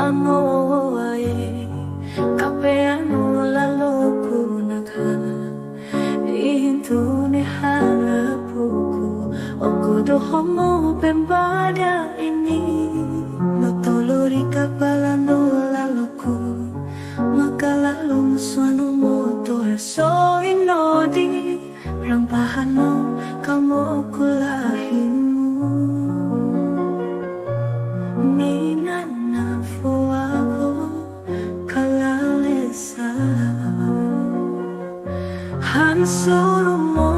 anu wae kabeh anu laluku naka intune harapku aku dohomo pembada ini notolori kapala no laluku maka lalu suanu moto so inodi rampahano kamu kulahimu minana fuago kalalesa hansoro mo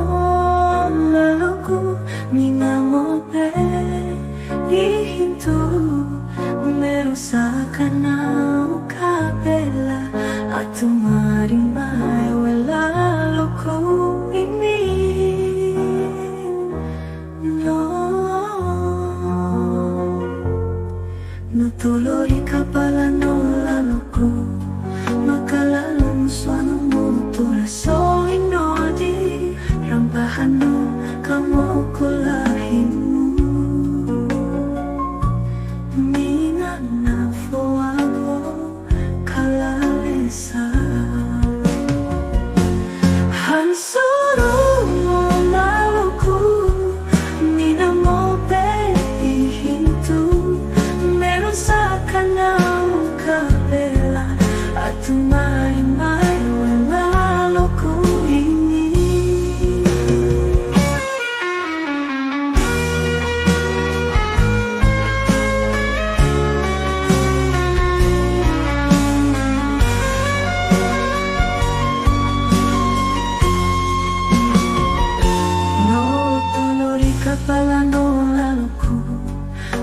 laluku minamo pe ihintu merusakan au kabela atu marimai wela loko ini no nutulori kapala no laluku maka lalu suanu mutura so inodi rampahano kamu kulahimu minana fuago kalalesa hansuru mo laluku minamo pe ihintu merusakan au kabela atu mai wala loku ini no tolori kapala no laluku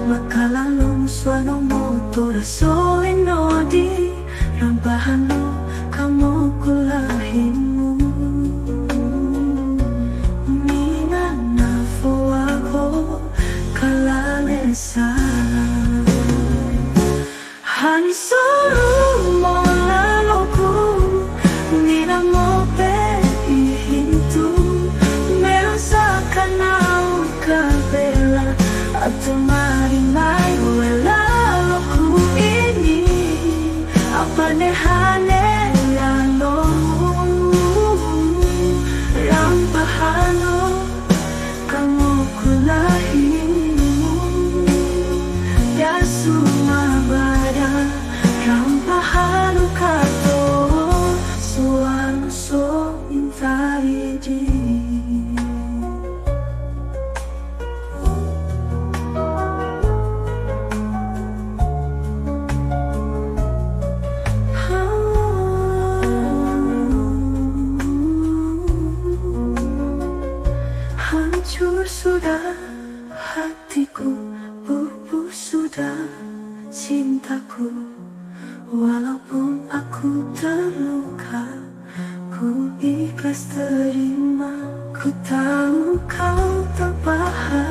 maka lalu suano motor so inodi rampahano kamu kulahimu minana fuago kalalesa hansuru mo laluku minamo pe ihintu merusakan au kabela atu marimai wela loku ini apa nehane lalo rampahano kamu kulahimu ya sumabada rampahano kato suanu so intaiji hancur sudah hatiku, pupus sudah cintaku. Walaupun aku terluka, ku ikhlas terima. Ku tahu kau tak bahagia.